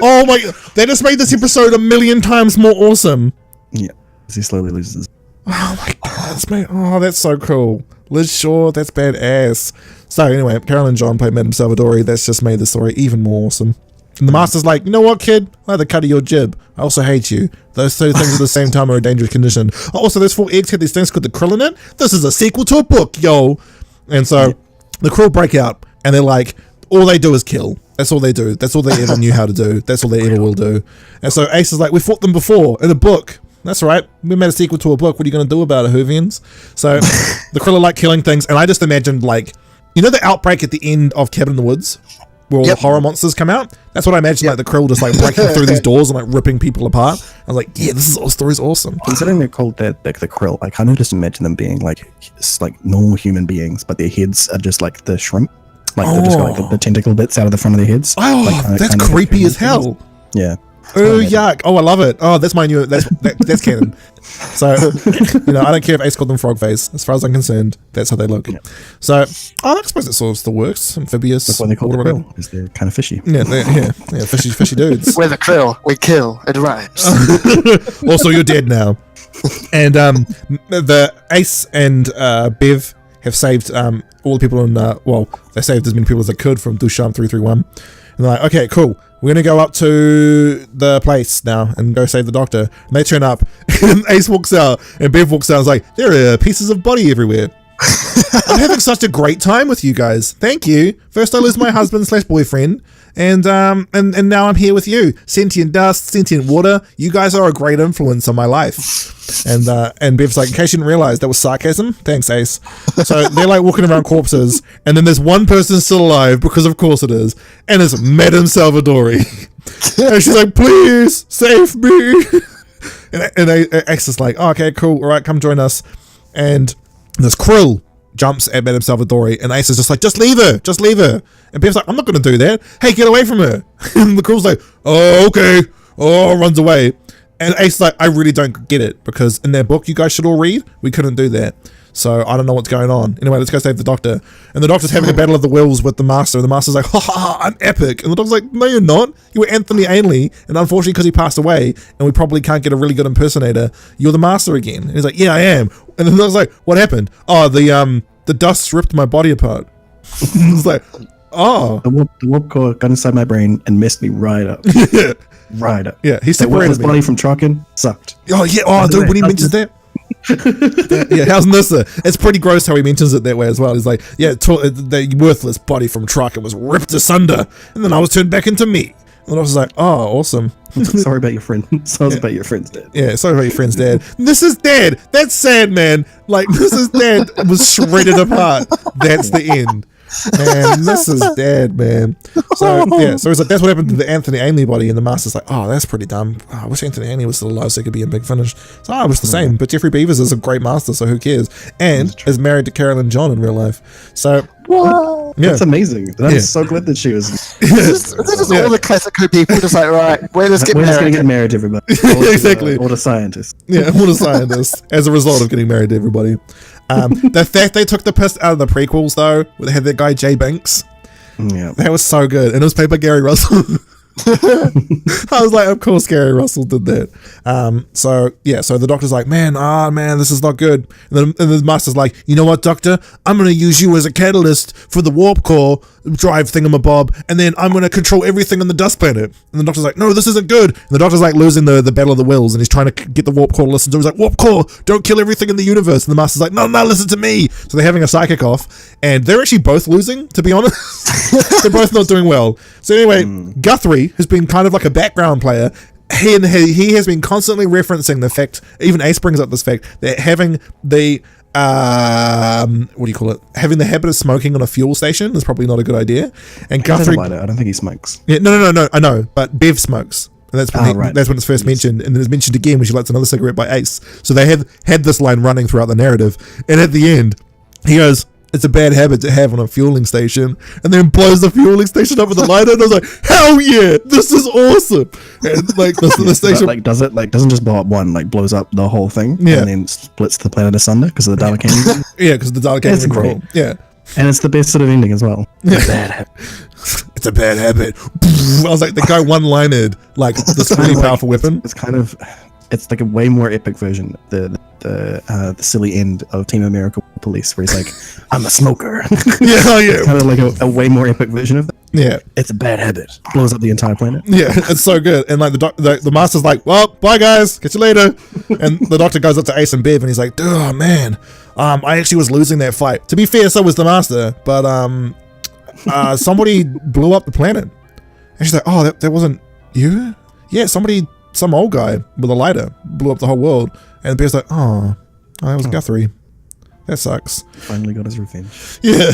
Speaker 1: Oh my, they just made this episode 1,000,000 times more awesome.
Speaker 2: Yeah. As he slowly loses.
Speaker 1: Oh my God, that's so cool. Liz Shaw, that's badass. So anyway, Carolyn John played Madame Salvadori. That's just made the story even more awesome. And the master's like, you know what, kid? I like the cut of your jib. I also hate you. Those two things at the same time are a dangerous condition. Also, those 4 eggs had these things called the krill in it. This is a sequel to a book, yo. And so the krill break out, and they're like, all they do is kill. That's all they do. That's all they ever knew how to do. That's all they ever will do. And so Ace is like, we fought them before in a book. That's right. We made a sequel to a book. What are you going to do about it, Whovians? So the krill are like killing things, and I just imagined like, you know the outbreak at the end of Cabin in the Woods? Where all the horror monsters come out. That's what I imagine, like the krill just like breaking through these doors and like ripping people apart. I was like, yeah, this story's awesome.
Speaker 2: Considering they're called the krill, I kind of just imagine them being like normal human beings, but their heads are just like the shrimp. Like they've just got like the tentacle bits out of the front of their heads.
Speaker 1: Oh,
Speaker 2: like,
Speaker 1: that's creepy as hell.
Speaker 2: Yeah.
Speaker 1: Oh, yuck. Oh, I love it. Oh, that's my new, that's canon. So, you know, I don't care if Ace called them frog face. As far as I'm concerned, that's how they look. Yeah. So, I suppose it sort of still works. Amphibious.
Speaker 2: That's why they call them krill, because they're kind of fishy.
Speaker 1: Yeah, fishy dudes.
Speaker 3: We're the krill. We kill. It rhymes.
Speaker 1: Also, you're dead now. And the Ace and Bev have saved all the people in, they saved as many people as they could from Duchamp 331. And they're like, okay, cool. We're going to go up to the place now and go save the doctor. And they turn up, and Ace walks out, and Bev walks out and is like, there are pieces of body everywhere. I'm having such a great time with you guys. Thank you. First I lose my husband/boyfriend, and now I'm here with you. Sentient dust, sentient water. You guys are a great influence on my life. And Bev's like, in case you didn't realize, that was sarcasm. Thanks, Ace. So they're like walking around corpses, and then there's one person still alive, because of course it is, and it's Madame Salvadori. And she's like, please save me. And Ace is like, oh, okay, cool. All right, come join us. And this krill jumps at Madame Salvadori, and Ace is just like, just leave her. And Bev's like, I'm not going to do that. Hey, get away from her. And the krill's like, oh, okay. Oh, runs away. And Ace is like, I really don't get it, because in their book you guys should all read, we couldn't do that. So I don't know what's going on. Anyway, let's go save the doctor. And the doctor's having a battle of the wills with the master. And the master's like, ha ha ha, I'm epic. And the doctor's like, no, you're not. You were Anthony Ainley. And unfortunately, because he passed away, and we probably can't get a really good impersonator, you're the master again. And he's like, yeah, I am. And then the doctor's like, what happened? Oh, the dust ripped my body apart. It's like, oh.
Speaker 2: The warp core got inside my brain and messed me right up.
Speaker 1: Yeah.
Speaker 2: Right up.
Speaker 1: Yeah, he separated
Speaker 2: his body from trucking. Sucked.
Speaker 1: Oh, yeah. Oh, dude, when he mentions that. Yeah, how's Nissa? It's pretty gross how he mentions it that way as well. He's like, yeah, the worthless body from Truck, it was ripped asunder, and then I was turned back into me. And I was like, oh, awesome.
Speaker 2: Sorry about your friend. Sorry about your friend's dad.
Speaker 1: Yeah, sorry about your friend's dad. This is dead. That's sad, man. Like, this is dead. It was shredded apart. That's the end. Man, this is dead, man. So yeah, so it's like, that's what happened to the Anthony Ainley body, and the master's like, oh, that's pretty dumb. Oh, I wish Anthony Ainley was still alive so he could be in Big Finish. So I was the same, but Jeffrey Beavers is a great master, so who cares? And is married to Carolyn John in real life. So
Speaker 2: wow, yeah. That's amazing. I'm so glad that she was.
Speaker 3: This is all the classic Who people just like, right, we're just
Speaker 2: gonna get married to everybody.
Speaker 1: Exactly.
Speaker 2: All the scientists.
Speaker 1: Yeah, all the scientists as a result of getting married to everybody. The fact they took the piss out of the prequels, though, where they had that guy Jay Binks, that was so good, and it was played by Gary Russell. I was like, of course Gary Russell did that. So the doctor's like, man, this is not good. And the master's like, you know what, doctor? I'm going to use you as a catalyst for the warp core drive thingamabob, and then I'm going to control everything on the dust planet. And the doctor's like, no, this isn't good. And the doctor's like losing the battle of the wills, and he's trying to get the warp core to listen to him. He's like, warp core, don't kill everything in the universe. And the master's like, no, listen to me. So they're having a psychic off, and they're actually both losing, to be honest. They're both not doing well. So anyway, Guthrie, who's been kind of like a background player, he has been constantly referencing the fact, even Ace brings up this fact, that having the having the habit of smoking on a fuel station is probably not a good idea. And Guthrie,
Speaker 2: I don't think he smokes.
Speaker 1: Yeah, no, I know, but Bev smokes. And that's when that's when it's first mentioned, and then it's mentioned again when she lights another cigarette by Ace. So they have had this line running throughout the narrative, and at the end he goes, it's a bad habit to have on a fueling station, and then blows the fueling station up with a lighter, and I was like, hell yeah, this is awesome. And like the station
Speaker 2: doesn't just blow up one, like blows up the whole thing, and then splits the planet asunder because of the Dalek cannon.
Speaker 1: Yeah, because the Dalek cannon.
Speaker 2: It's great.
Speaker 1: Cool. Yeah.
Speaker 2: And it's the best sort of ending as well. It's a bad habit.
Speaker 1: It's a bad habit. I was like, the guy one-linered like this really powerful weapon.
Speaker 2: It's like a way more epic version. The silly end of Team America Police, where he's like, "I'm a smoker."
Speaker 1: Yeah.
Speaker 2: It's kind of like a way more epic version of that.
Speaker 1: Yeah,
Speaker 2: it's a bad habit. Blows up the entire planet.
Speaker 1: Yeah, it's so good. And like the master's like, "Well, bye guys, catch you later." And the doctor goes up to Ace and Bev, and he's like, "Oh man, I actually was losing that fight. To be fair, so was the master, but somebody blew up the planet." And she's like, "Oh, that wasn't you?" Yeah, some old guy with a lighter blew up the whole world. And Bev's like, "Oh, that was Guthrie. That sucks."
Speaker 2: Finally got his revenge.
Speaker 1: Yeah,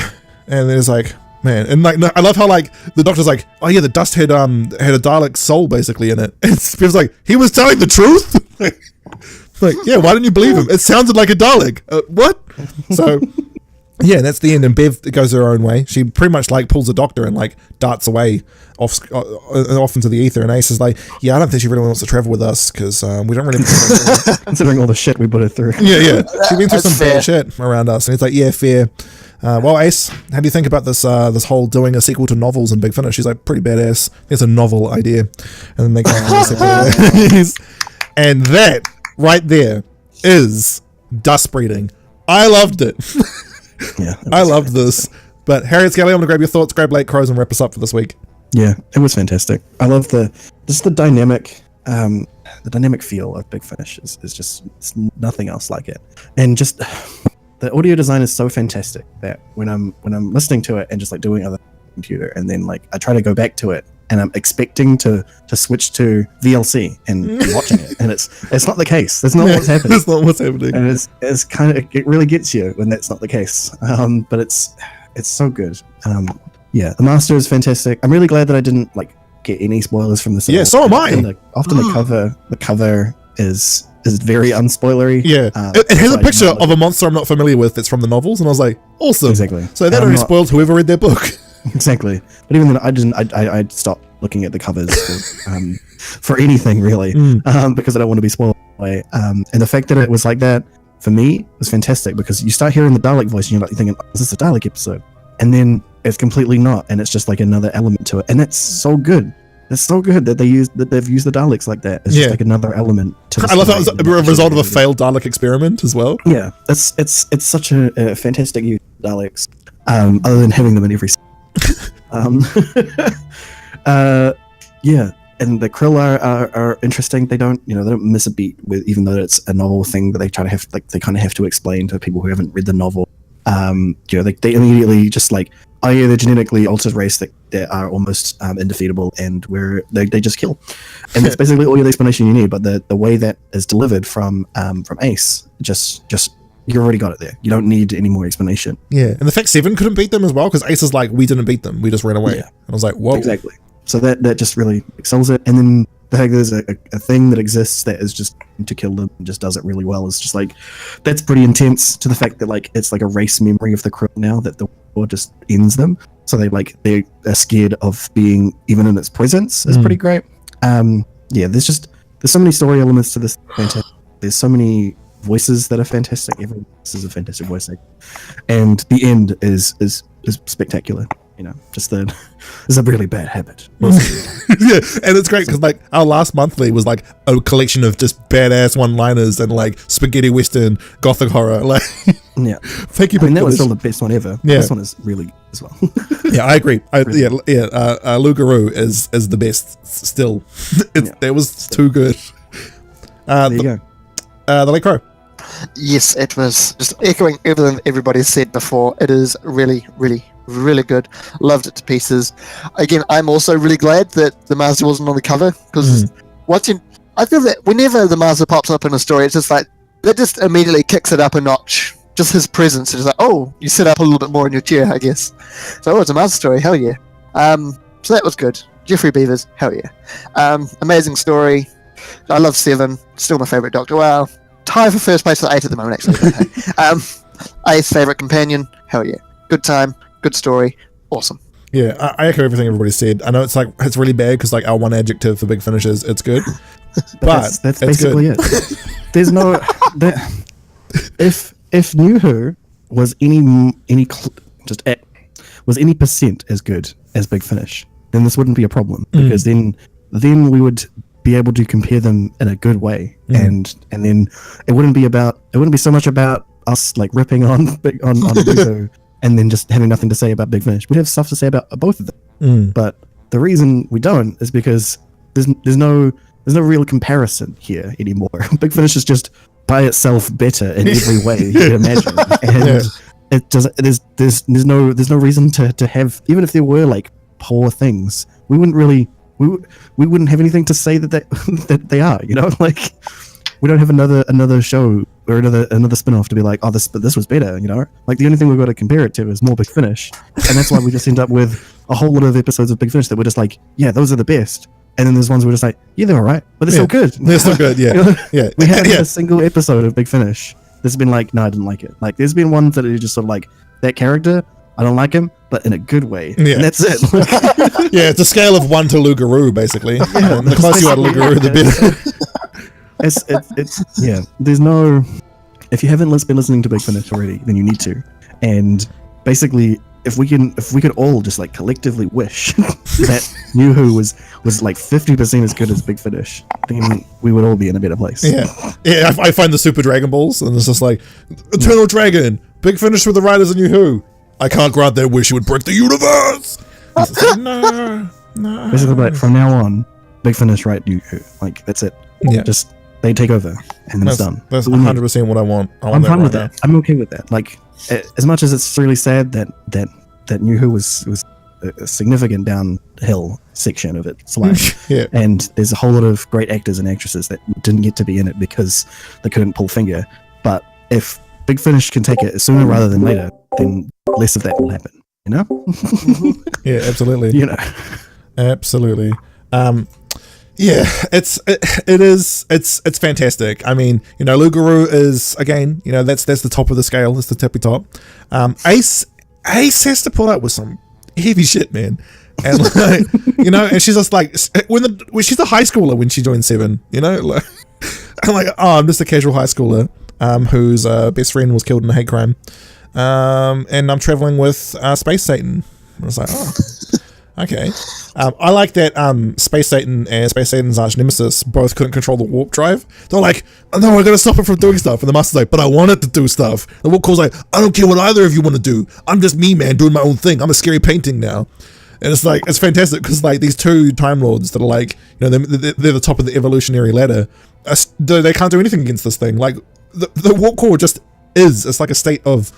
Speaker 1: and then it's like, man, and like, no, I love how like the doctor's like, "Oh yeah, the dust had a Dalek soul basically in it." And Bev's like, "He was telling the truth." Like, yeah, why didn't you believe him? It sounded like a Dalek. What? So, yeah, that's the end. And Bev goes her own way. She pretty much like pulls the doctor and like darts away off into the ether. And Ace is like, "Yeah, I don't think she really wants to travel with us because we don't really."
Speaker 2: Considering all the shit we put her through.
Speaker 1: Yeah. She went through some bad shit around us. And he's like, "Yeah, fair. Well, Ace, how do you think about this whole doing a sequel to novels in Big Finish?" She's like, "Pretty badass. It's a novel idea." And then they go on separate ways. And that right there is dust breeding. I loved it.
Speaker 2: Yeah,
Speaker 1: I loved this. But Harriet Skelly, I'm gonna grab your thoughts, grab Late Crows, and wrap us up for this week.
Speaker 2: Yeah, it was fantastic. I love the dynamic feel of Big Finish is just, it's nothing else like it. And just the audio design is so fantastic that when I'm listening to it and just like doing other computer, and then like I try to go back to it and I'm expecting to switch to VLC and watching it, and it's not the case. That's not what's happening.
Speaker 1: That's not what's happening.
Speaker 2: And it's kind of, it really gets you when that's not the case. But it's so good. Yeah, the master is fantastic. I'm really glad that I didn't like get any spoilers from this.
Speaker 1: Yeah, so am I.
Speaker 2: Often the cover is very unspoilery.
Speaker 1: Yeah, it has a picture of a monster I'm not familiar with that's from the novels, and I was like, awesome.
Speaker 2: Exactly.
Speaker 1: So that already spoiled whoever read their book.
Speaker 2: Exactly. But even then, I stopped looking at the covers for anything really, because I don't want to be spoiled. And the fact that it was like that for me was fantastic, because you start hearing the Dalek voice and you're like thinking, "Is this a Dalek episode?" And then it's completely not, and it's just like another element to it, and that's so good. It's so good that they've used the Daleks like that. It's just like another element to the
Speaker 1: I love that it was a result of a failed Dalek experiment as well.
Speaker 2: Yeah, it's such a fantastic use of Daleks, other than having them in every yeah, and the Krill are interesting. They don't miss a beat with, even though it's a novel thing that they kind of have to explain to people who haven't read the novel. They immediately just like, "Oh yeah, they're genetically altered race that are almost undefeatable, and where they just kill." And that's basically all the explanation you need. But the way that is delivered from Ace, just you already got it there. You don't need any more explanation.
Speaker 1: Yeah, and the fact Seven couldn't beat them as well, because Ace is like, "We didn't beat them, we just ran away."
Speaker 2: Yeah.
Speaker 1: And I was like, whoa.
Speaker 2: Exactly. So that just really excels it. And then the fact there's a thing that exists that is just to kill them and just does it really well is just like, that's pretty intense, to the fact that like it's like a race memory of the Krill now that the war just ends them. So they are scared of being even in its presence is pretty great. Yeah, there's so many story elements to this. Fantastic. There's so many voices that are fantastic. Every voice is a fantastic voice actor, and the end is spectacular. Just it's a really bad habit.
Speaker 1: Yeah, and it's great because like our last monthly was like a collection of just badass one-liners and like spaghetti western gothic horror. Like,
Speaker 2: yeah,
Speaker 1: thank you.
Speaker 2: I mean, that was still the best one ever.
Speaker 1: Yeah.
Speaker 2: This one is really good as well.
Speaker 1: Yeah, I agree. Lugaroo is the best still. It was too good.
Speaker 2: There you go.
Speaker 1: The Late Crow.
Speaker 3: Yes, it was just echoing everything everybody said before. It is really, really, really good. Loved it to pieces. Again, I'm also really glad that the Master wasn't on the cover, because I feel that whenever the Master pops up in a story, it's just like, that just immediately kicks it up a notch. Just his presence is like, oh, you sit up a little bit more in your chair, I guess. So, it's a Master story, hell yeah. So that was good. Jeffrey Beavers, hell yeah. Amazing story. I love Seven, still my favourite Doctor. Well, tie for first place for 8 at the moment, actually. But, hey. Ace, favourite companion, hell yeah. Good time, good story, awesome.
Speaker 1: Yeah, I echo everything everybody said. I know it's really bad because like our one adjective for Big Finish is it's good, but
Speaker 2: that's
Speaker 1: it's
Speaker 2: basically
Speaker 1: good.
Speaker 2: it. There's no if New Who was was any percent as good as Big Finish, then this wouldn't be a problem because then we would be able to compare them in a good way, and then it wouldn't be so much about us like ripping on New Who and then just having nothing to say about Big Finish. We'd have stuff to say about both of them, but the reason we don't is because there's no real comparison here anymore. Big Finish is just by itself better in every way you can imagine, and it does. There's no reason to have, even if there were like poor things, we wouldn't have anything to say that they are. You know, like we don't have another show or another spin-off to be like, oh, this was better. You know, like the only thing we've got to compare it to is more Big Finish, and that's why we just end up with a whole lot of episodes of Big Finish that we're just like, yeah, those are the best. And then there's ones we're just like, yeah, they're all right, but they're still good.
Speaker 1: They're still good, yeah.
Speaker 2: You know?
Speaker 1: Yeah.
Speaker 2: We haven't had a single episode of Big Finish that's been like, no, I didn't like it. Like, there's been ones that are just sort of like, that character, I don't like him, but in a good way. Yeah. And that's it.
Speaker 1: Yeah, it's a scale of 1 to Lugaroo, basically. Yeah, the closer you are to Lugaroo, the better.
Speaker 2: It's there's no, if you haven't been listening to Big Finish already, then you need to. And basically, if we could all just like collectively wish that New Who was like 50% as good as Big Finish, then we would all be in a better place.
Speaker 1: Yeah. I find the Super Dragon Balls, and it's just like Eternal Dragon, Big Finish with the writers of New Who. I can't grant their wish; it would break the universe. Like, no.
Speaker 2: Basically, like from now on, Big Finish write New Who. Like that's it.
Speaker 1: Yeah.
Speaker 2: Just they take over, and then it's done.
Speaker 1: That's 100% what I want.
Speaker 2: I'm fine with that. I'm okay with that. Like, as much as it's really sad that New Who was a significant downhill section of its life,
Speaker 1: yeah.
Speaker 2: And there's a whole lot of great actors and actresses that didn't get to be in it because they couldn't pull finger. But if Big Finish can take it sooner rather than later, then less of that will happen. You know?
Speaker 1: Yeah, absolutely.
Speaker 2: You know,
Speaker 1: absolutely. Yeah, it's fantastic. I mean, you know, Lugaroo is, again, you know, that's the top of the scale. That's the tippy top. Ace has to pull out with some heavy shit, man. And like, you know, and she's just like, when she's a high schooler when she joined Seven, you know, like, I'm like, oh, I'm just a casual high schooler, whose best friend was killed in a hate crime, and I'm traveling with Space Satan. I was like, oh. Okay. I like that Space Satan and Space Satan's arch Nemesis both couldn't control the warp drive. They're like, oh, no, I gotta stop it from doing stuff. And the Master's like, but I want it to do stuff. The warp core's like, I don't care what either of you want to do. I'm just me, man, doing my own thing. I'm a scary painting now. And it's like, it's fantastic because like these two Time Lords that are like, you know, they're the top of the evolutionary ladder. They can't do anything against this thing. Like the warp core just is. It's like a state of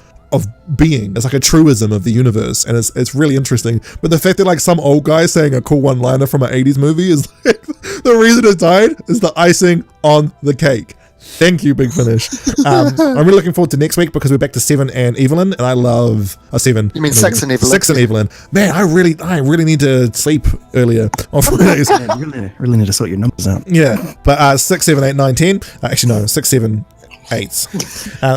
Speaker 1: being. It's like a truism of the universe, and it's really interesting. But the fact that like some old guy saying a cool one-liner from an 80s movie is like the reason it died is the icing on the cake. Thank you, Big Finish. I'm really looking forward to next week because we're back to Seven and Evelyn, and I love Seven.
Speaker 3: You mean Six and Evelyn?
Speaker 1: Six and Evelyn. Man, I really need to sleep earlier on Fridays.
Speaker 2: Yeah, you really need to sort your numbers out.
Speaker 1: Yeah, but 6, 7, 8, 9, 10. Actually, no, 6, 7, 8. So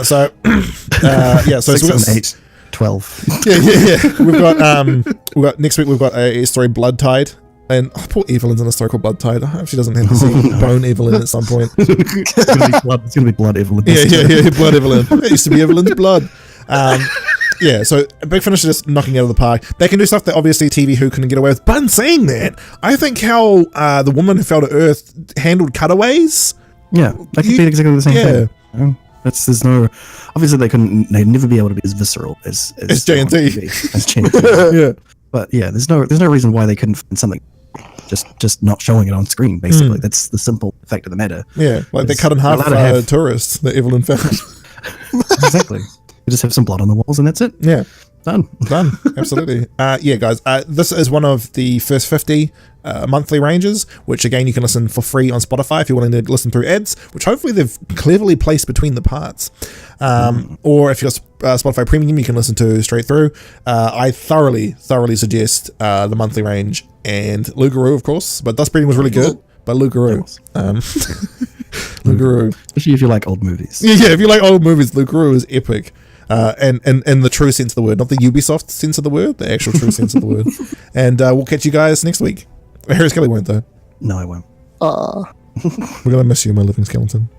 Speaker 2: 6, 7, 8, 12.
Speaker 1: Yeah. We've got next week. We've got a story, Blood Tide. And poor Evelyn's in a story called Blood Tide. I hope she doesn't have to see Bone Evelyn at some point.
Speaker 2: It's gonna be Blood Evelyn.
Speaker 1: Yeah, Blood Evelyn. It used to be Evelyn's blood. Yeah, so Big Finish is just knocking it out of the park. They can do stuff that obviously TV Who couldn't get away with. But in saying that, I think how the woman who fell to Earth handled cutaways.
Speaker 2: Yeah, they could be exactly the same thing. You know? There's no, obviously they'd never be able to be as visceral as
Speaker 1: JNT.
Speaker 2: As JNT.
Speaker 1: Yeah.
Speaker 2: But yeah, there's no reason why they couldn't find something just not showing it on screen, basically. That's the simple fact of the matter.
Speaker 1: Yeah, like they cut in half tourists that Evelyn found.
Speaker 2: Exactly. You just have some blood on the walls and that's it.
Speaker 1: Yeah.
Speaker 2: Done.
Speaker 1: Absolutely. Yeah, guys, this is one of the first 50 monthly ranges, which again you can listen for free on Spotify if you're wanting to listen through ads, which hopefully they've cleverly placed between the parts. Or if you're Spotify Premium, you can listen to straight through. I thoroughly suggest the monthly range and Lugaroo, of course, but Dust Breeding was really good. But Lugaroo. Lugaroo.
Speaker 2: Especially if you like old movies.
Speaker 1: Yeah, if you like old movies, Lugaroo is epic. and in the true sense of the word, not the Ubisoft sense of the word, the actual true sense of the word. And we'll catch you guys next week. Harry Skelly won't, though.
Speaker 2: No, I won't.
Speaker 3: Aw.
Speaker 1: We're going to miss you, my living skeleton.